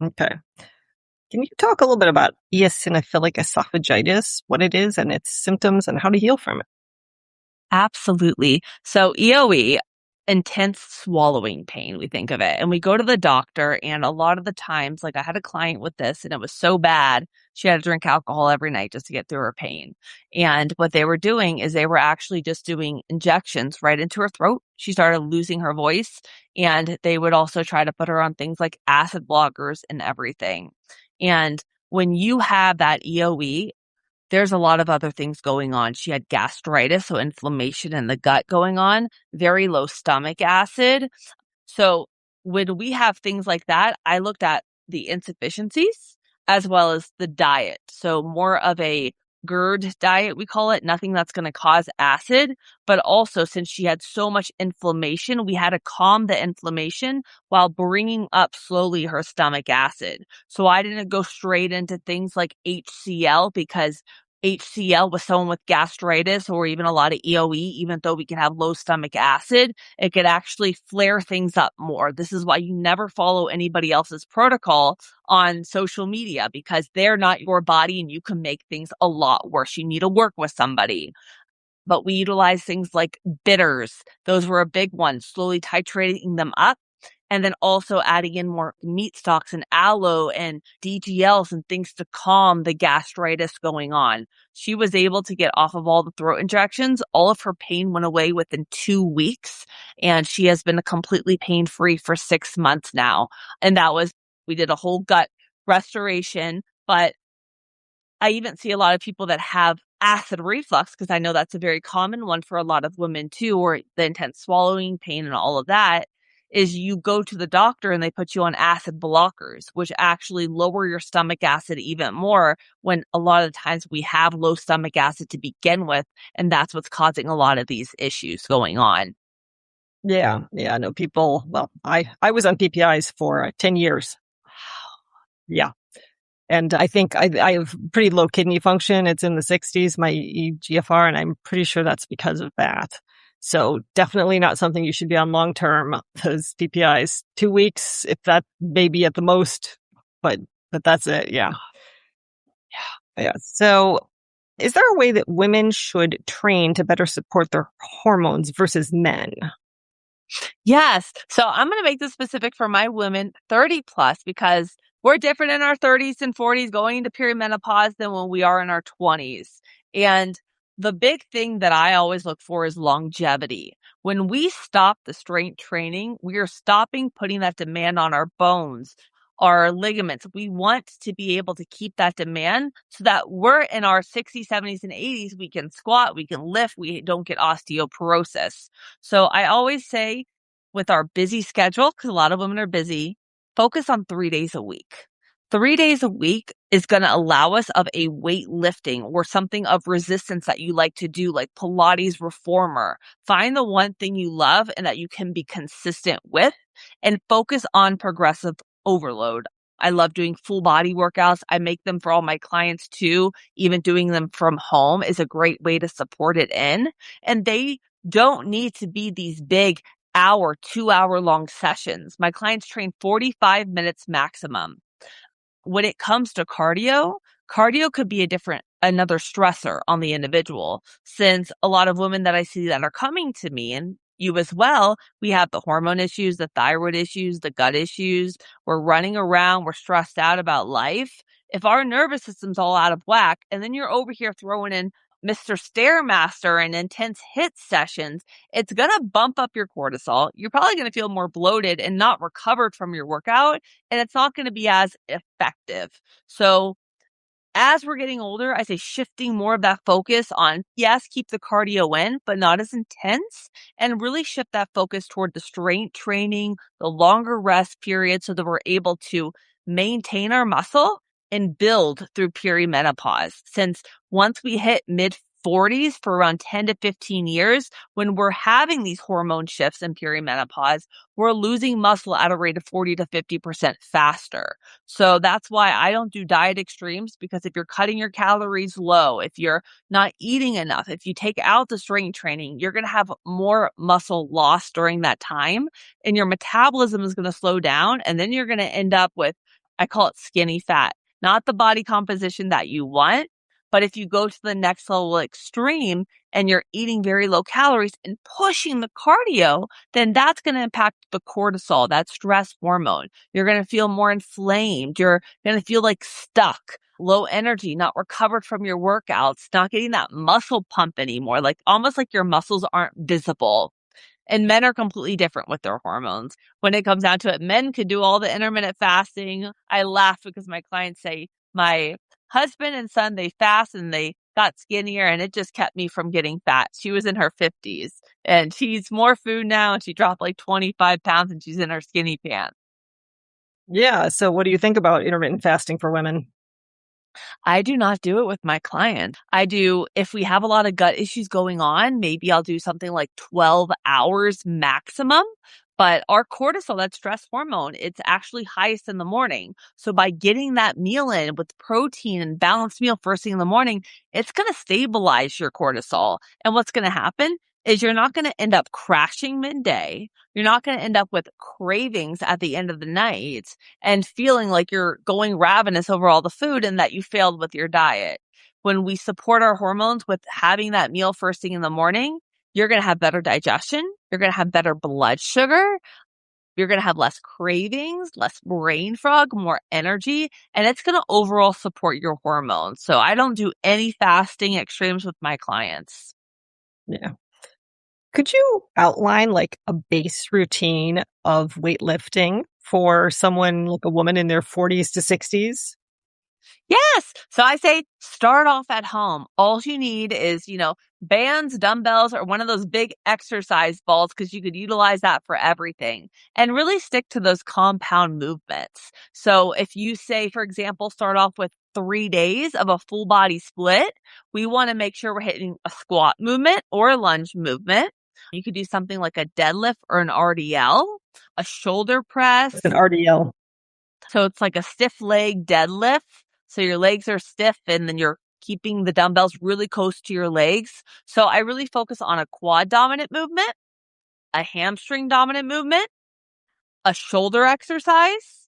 Okay. Can you talk a little bit about eosinophilic esophagitis, what it is and its symptoms, and how to heal from it? Absolutely. So EOE, intense swallowing pain, we think of it. And we go to the doctor, and a lot of the times, I had a client with this, and it was so bad, she had to drink alcohol every night just to get through her pain. And what they were doing is they were actually just doing injections right into her throat. She started losing her voice, and they would also try to put her on things like acid blockers and everything. And when you have that EOE, there's a lot of other things going on. She had gastritis, so inflammation in the gut going on, very low stomach acid. So when we have things like that, I looked at the insufficiencies as well as the diet. So more of a GERD diet, we call it, nothing that's going to cause acid. But also, since she had so much inflammation, we had to calm the inflammation while bringing up slowly her stomach acid. So I didn't go straight into things like HCl, because HCl with someone with gastritis or even a lot of EOE, even though we can have low stomach acid, it could actually flare things up more. This is why you never follow anybody else's protocol on social media, because they're not your body and you can make things a lot worse. You need to work with somebody. But we utilize things like bitters. Those were a big one, slowly titrating them up. And then also adding in more meat stocks and aloe and DGLs and things to calm the gastritis going on. She was able to get off of all the throat injections. All of her pain went away within 2 weeks. And she has been completely pain-free for 6 months now. And we did a whole gut restoration. But I even see a lot of people that have acid reflux, because I know that's a very common one for a lot of women too, or the intense swallowing pain and all of that. Is you go to the doctor and they put you on acid blockers, which actually lower your stomach acid even more, when a lot of the times we have low stomach acid to begin with, and that's what's causing a lot of these issues going on. Yeah, I know people. Well, I was on PPIs for 10 years. Yeah. And I think I have pretty low kidney function. It's in the 60s, my eGFR, and I'm pretty sure that's because of that. So definitely not something you should be on long term, those PPIs. 2 weeks, if that may be at the most, but that's it. Yeah. So Is there a way that women should train to better support their hormones versus men? Yes. So I'm going to make this specific for my women 30 plus because we're different in our 30s and 40s going into perimenopause than when we are in our 20s. And the big thing that I always look for is longevity. When we stop the strength training, we are stopping putting that demand on our bones, our ligaments. We want to be able to keep that demand so that we're in our 60s, 70s, and 80s. We can squat, we can lift, we don't get osteoporosis. So I always say, with our busy schedule, because a lot of women are busy, focus on 3 days a week. 3 days a week is going to allow us of a weightlifting or something of resistance that you like to do, like Pilates reformer. Find the one thing you love and that you can be consistent with and focus on progressive overload. I love doing full body workouts. I make them for all my clients too. Even doing them from home is a great way to support it in. And they don't need to be these big 2 hour long sessions. My clients train 45 minutes maximum. When it comes to cardio could be another stressor on the individual, since a lot of women that I see that are coming to me, and you as well, we have the hormone issues, the thyroid issues, the gut issues. We're running around, we're stressed out about life. If our nervous system's all out of whack, and then you're over here throwing in Mr. Stairmaster and intense HIIT sessions, it's going to bump up your cortisol. You're probably going to feel more bloated and not recovered from your workout, and it's not going to be as effective. So as we're getting older, I say shifting more of that focus on, yes, keep the cardio in, but not as intense, and really shift that focus toward the strength training, the longer rest period, so that we're able to maintain our muscle and build through perimenopause. Since once we hit mid 40s for around 10 to 15 years, when we're having these hormone shifts in perimenopause, we're losing muscle at a rate of 40 to 50% faster. So that's why I don't do diet extremes, because if you're cutting your calories low, if you're not eating enough, if you take out the strength training, you're going to have more muscle loss during that time, and your metabolism is going to slow down. And then you're going to end up with, I call it skinny fat, not the body composition that you want. But if you go to the next level extreme and you're eating very low calories and pushing the cardio, then that's going to impact the cortisol, that stress hormone. You're going to feel more inflamed. You're going to feel like stuck, low energy, not recovered from your workouts, not getting that muscle pump anymore, like almost like your muscles aren't visible. And men are completely different with their hormones. When it comes down to it, men could do all the intermittent fasting. I laugh because my clients say, my husband and son, they fast and they got skinnier, and it just kept me from getting fat. She was in her 50s and she eats more food now, and she dropped like 25 pounds and she's in her skinny pants. Yeah. So what do you think about intermittent fasting for women? I do not do it with my client. I do, if we have a lot of gut issues going on, maybe I'll do something like 12 hours maximum. But our cortisol, that stress hormone, it's actually highest in the morning. So by getting that meal in with protein and balanced meal first thing in the morning, it's going to stabilize your cortisol. And what's going to happen is you're not going to end up crashing midday. You're not going to end up with cravings at the end of the night and feeling like you're going ravenous over all the food and that you failed with your diet. When we support our hormones with having that meal first thing in the morning, you're going to have better digestion. You're going to have better blood sugar. You're going to have less cravings, less brain fog, more energy, and it's going to overall support your hormones. So I don't do any fasting extremes with my clients. Yeah. Could you outline like a base routine of weightlifting for someone like a woman in their 40s to 60s? Yes. So I say start off at home. All you need is, bands, dumbbells, or one of those big exercise balls, because you could utilize that for everything, and really stick to those compound movements. So if you say, for example, start off with 3 days of a full body split, we want to make sure we're hitting a squat movement or a lunge movement. You could do something like a deadlift or an RDL, a shoulder press. An RDL. So it's like a stiff leg deadlift. So your legs are stiff and then you're keeping the dumbbells really close to your legs. So I really focus on a quad dominant movement, a hamstring dominant movement, a shoulder exercise,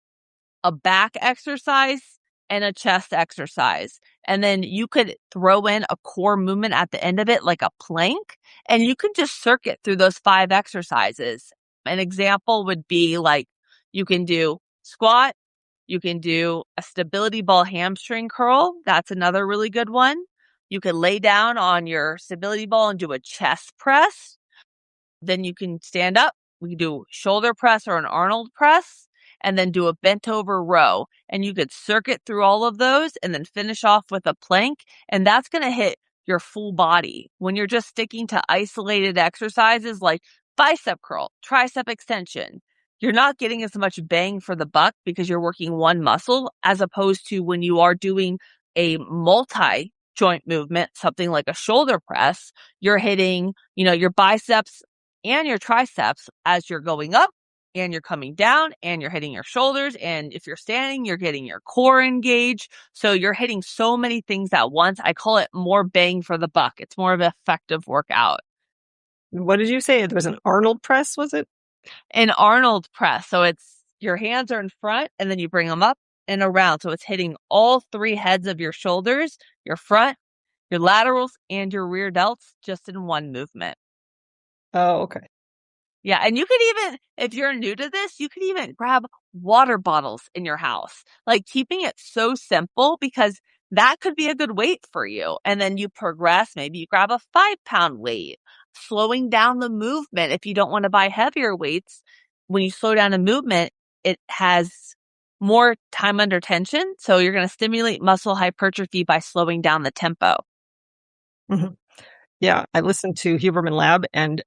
a back exercise, and a chest exercise. And then you could throw in a core movement at the end of it, like a plank, and you can just circuit through those 5 exercises. An example would be like you can do squat, you can do a stability ball hamstring curl. That's another really good one. You can lay down on your stability ball and do a chest press. Then you can stand up. We can do shoulder press or an Arnold press, and then do a bent over row. And you could circuit through all of those and then finish off with a plank. And that's going to hit your full body. When you're just sticking to isolated exercises like bicep curl, tricep extension, you're not getting as much bang for the buck because you're working one muscle, as opposed to when you are doing a multi joint movement, something like a shoulder press, you're hitting, your biceps and your triceps as you're going up and you're coming down, and you're hitting your shoulders. And if you're standing, you're getting your core engaged. So you're hitting so many things at once. I call it more bang for the buck. It's more of an effective workout. What did you say? There was an Arnold press, was it? An Arnold press. So it's your hands are in front and then you bring them up and around. So it's hitting all 3 heads of your shoulders, your front, your laterals, and your rear delts just in one movement. Oh, okay. Yeah. And you could even, if you're new to this, you could even grab water bottles in your house, like keeping it so simple, because that could be a good weight for you. And then you progress. Maybe you grab a 5-pound weight, slowing down the movement. If you don't want to buy heavier weights, when you slow down a movement, it has more time under tension. So you're going to stimulate muscle hypertrophy by slowing down the tempo. Mm-hmm. Yeah. I listened to Huberman Lab, and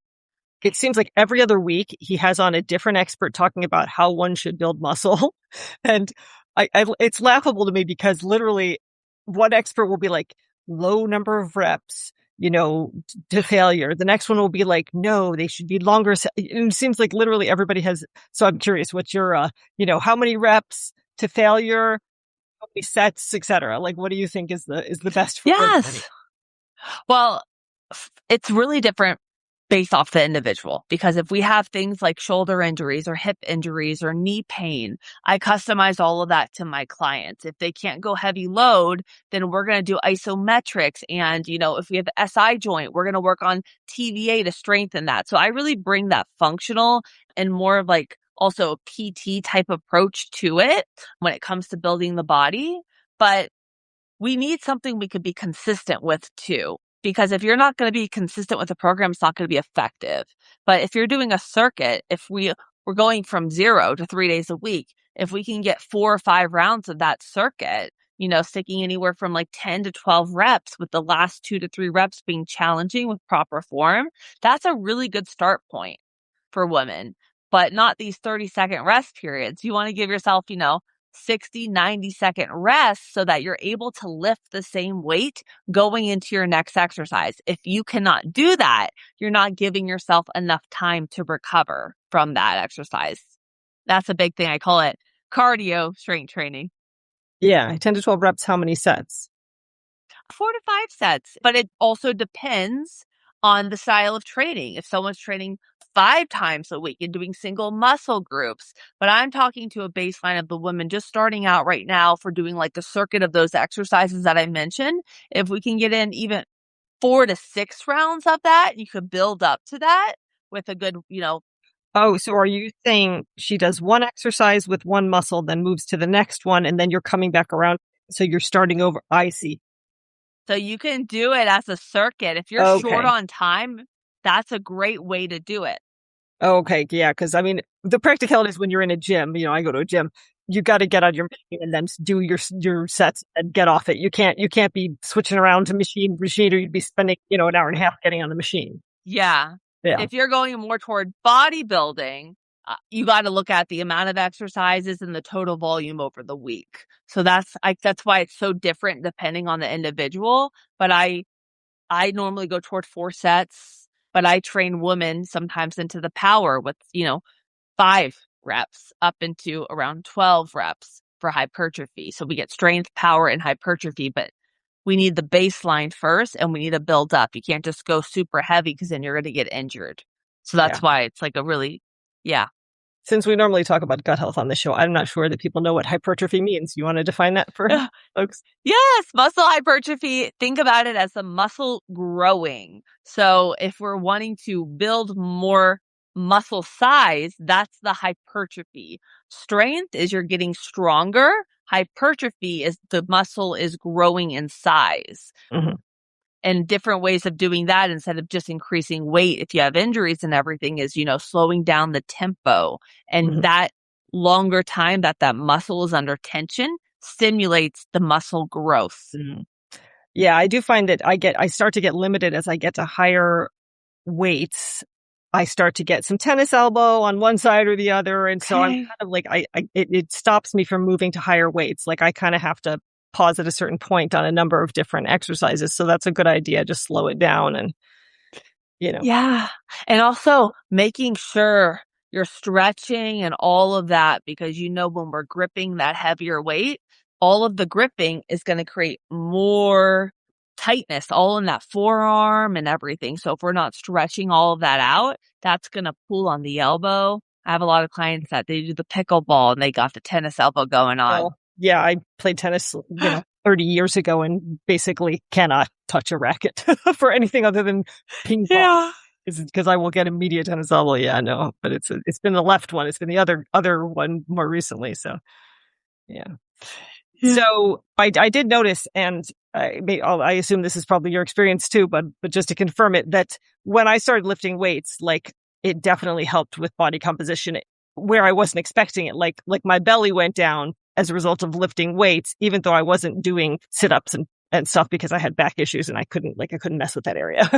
it seems like every other week he has on a different expert talking about how one should build muscle. And it's laughable to me because literally one expert will be like low number of reps, to failure. The next one will be like, no, they should be longer. It seems like literally everybody has. So I'm curious, what's your, how many reps to failure, how many sets, etc. Like, what do you think is the best for everybody? Yes. Well, it's really different based off the individual, because if we have things like shoulder injuries or hip injuries or knee pain, I customize all of that to my clients. If they can't go heavy load, then we're going to do isometrics. And, if we have SI joint, we're going to work on TVA to strengthen that. So I really bring that functional and more of like also a PT type approach to it when it comes to building the body. But we need something we could be consistent with too. Because if you're not going to be consistent with the program, it's not going to be effective. But if you're doing a circuit, if we're going from 0 to 3 days a week, if we can get 4 or 5 rounds of that circuit, sticking anywhere from like 10 to 12 reps, with the last 2 to 3 reps being challenging with proper form, that's a really good start point for women. But not these 30-second rest periods. You want to give yourself, 60, 90-second rest so that you're able to lift the same weight going into your next exercise. If you cannot do that, you're not giving yourself enough time to recover from that exercise. That's a big thing. I call it cardio strength training. Yeah. 10 to 12 reps. How many sets? 4 to 5 sets. But it also depends on the style of training. If someone's training 5 times a week and doing single muscle groups, but I'm talking to a baseline of the women just starting out right now for doing like a circuit of those exercises that I mentioned. If we can get in even 4 to 6 rounds of that, you could build up to that with a good, Oh, so are you saying she does one exercise with one muscle, then moves to the next one, and then you're coming back around? So you're starting over. I see. So you can do it as a circuit. If you're short on time, that's a great way to do it. Okay. Yeah. Because I mean, the practicality is when you're in a gym, I go to a gym, you got to get on your machine and then do your sets and get off it. You can't be switching around to machine, or you'd be spending, an hour and a half getting on the machine. Yeah. Yeah. If you're going more toward bodybuilding, you got to look at the amount of exercises and the total volume over the week. So that's why it's so different depending on the individual. But I normally go toward 4 sets, but I train women sometimes into the power with, 5 reps up into around 12 reps for hypertrophy. So we get strength, power, and hypertrophy, but we need the baseline first and we need to build up. You can't just go super heavy because then you're going to get injured. So that's why it's like a really, yeah. Since we normally talk about gut health on the show, I'm not sure that people know what hypertrophy means. You want to define that for folks? Yes, muscle hypertrophy. Think about it as the muscle growing. So if we're wanting to build more muscle size, that's the hypertrophy. Strength is you're getting stronger. Hypertrophy is the muscle is growing in size. Mm-hmm. And different ways of doing that instead of just increasing weight if you have injuries and everything is, slowing down the tempo. And that longer time that muscle is under tension stimulates the muscle growth. Mm-hmm. Yeah, I do find that I start to get limited as I get to higher weights. I start to get some tennis elbow on one side or the other. And so I'm kind of like, it stops me from moving to higher weights. Like I kind of have to pause at a certain point on a number of different exercises. So that's a good idea. Just slow it down and, Yeah. And also making sure you're stretching and all of that, because when we're gripping that heavier weight, all of the gripping is going to create more tightness all in that forearm and everything. So if we're not stretching all of that out, that's going to pull on the elbow. I have a lot of clients that they do the pickleball and they got the tennis elbow going on. Well, yeah, I played tennis, 30 years ago and basically cannot touch a racket for anything other than ping pong. Yeah. Because I will get immediate tennis elbow. Yeah, no, but it's been the left one. It's been the other one more recently. So, yeah. So I did notice, and I assume this is probably your experience too, but just to confirm it, that when I started lifting weights, like it definitely helped with body composition where I wasn't expecting it. Like my belly went down as a result of lifting weights, even though I wasn't doing sit-ups and stuff because I had back issues and I couldn't mess with that area.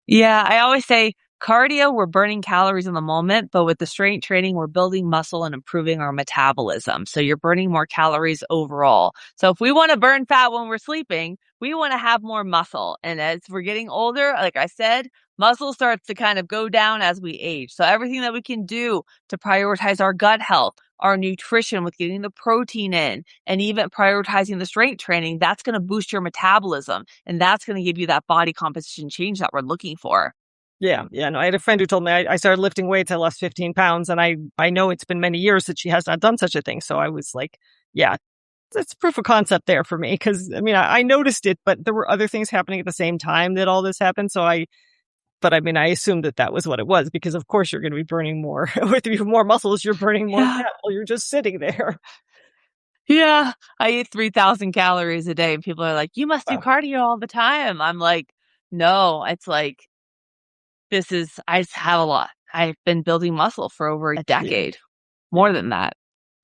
Yeah, I always say cardio, we're burning calories in the moment, but with the strength training, we're building muscle and improving our metabolism. So you're burning more calories overall. So if we want to burn fat when we're sleeping, we want to have more muscle. And as we're getting older, like I said, muscle starts to kind of go down as we age. So everything that we can do to prioritize our gut health, our nutrition with getting the protein in, and even prioritizing the strength training, that's going to boost your metabolism. And that's going to give you that body composition change that we're looking for. Yeah. No, I had a friend who told me I started lifting weights, I lost 15 pounds, and I know it's been many years that she has not done such a thing. So I was like, yeah, that's proof of concept there for me. Because, I noticed it, but there were other things happening at the same time that all this happened. So I assumed that was what it was, because of course you're going to be burning more. With more muscles, you're burning more fat while you're just sitting there. Yeah. I eat 3,000 calories a day and people are like, you must do cardio all the time. I'm like, no, it's like, I just have a lot. I've been building muscle for over a decade, more than that.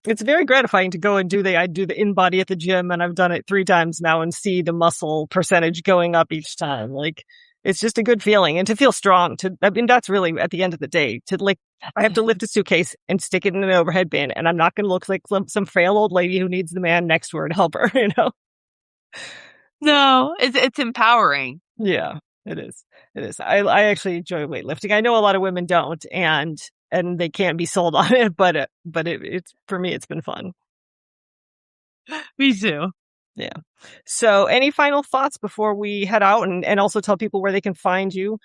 It's very gratifying to go and I do the in-body at the gym, and I've done it 3 times now and see the muscle percentage going up each time. Like, it's just a good feeling, and to feel strong. That's really at the end of the day. I have to lift a suitcase and stick it in an overhead bin, and I'm not going to look like some frail old lady who needs the man next to her to help her. No, it's empowering. Yeah, it is. It is. I actually enjoy weightlifting. I know a lot of women don't, and they can't be sold on it, but it's for me, it's been fun. Me too. Yeah. So any final thoughts before we head out, and also tell people where they can find you?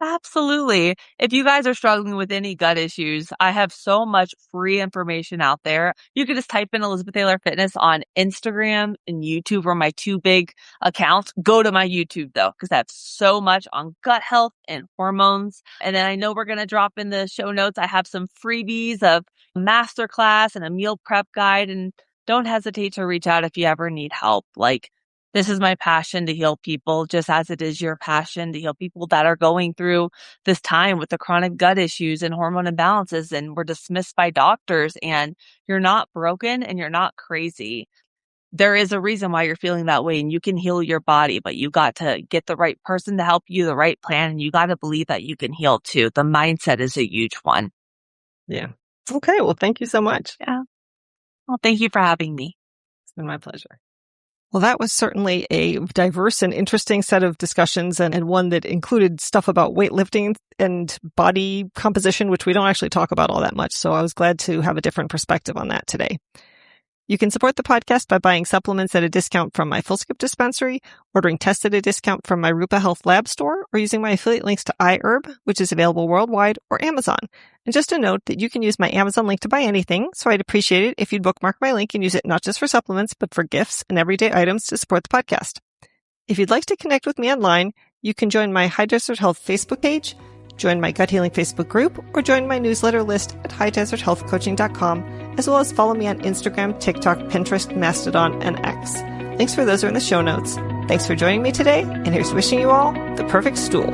Absolutely. If you guys are struggling with any gut issues, I have so much free information out there. You can just type in Elizabeth Aylor Fitness on Instagram and YouTube are my 2 big accounts. Go to my YouTube though, because I have so much on gut health and hormones. And then I know we're going to drop in the show notes. I have some freebies of a masterclass and a meal prep guide, and don't hesitate to reach out if you ever need help. This is my passion to heal people, just as it is your passion to heal people that are going through this time with the chronic gut issues and hormone imbalances, and we're dismissed by doctors, and you're not broken and you're not crazy. There is a reason why you're feeling that way, and you can heal your body, but you got to get the right person to help you, the right plan, and you got to believe that you can heal too. The mindset is a huge one. Yeah. Okay. Well, thank you so much. Yeah. Well, thank you for having me. It's been my pleasure. Well, that was certainly a diverse and interesting set of discussions, and one that included stuff about weightlifting and body composition, which we don't actually talk about all that much. So I was glad to have a different perspective on that today. You can support the podcast by buying supplements at a discount from my FullSkip dispensary, ordering tests at a discount from my Rupa Health Lab store, or using my affiliate links to iHerb, which is available worldwide, or Amazon. And just a note that you can use my Amazon link to buy anything, so I'd appreciate it if you'd bookmark my link and use it not just for supplements, but for gifts and everyday items to support the podcast. If you'd like to connect with me online, you can join my High Desert Health Facebook page, join my Gut Healing Facebook group, or join my newsletter list at highdeserthealthcoaching.com, as well as follow me on Instagram, TikTok, Pinterest, Mastodon, and X. Links for those are in the show notes. Thanks for joining me today, and here's wishing you all the perfect stool.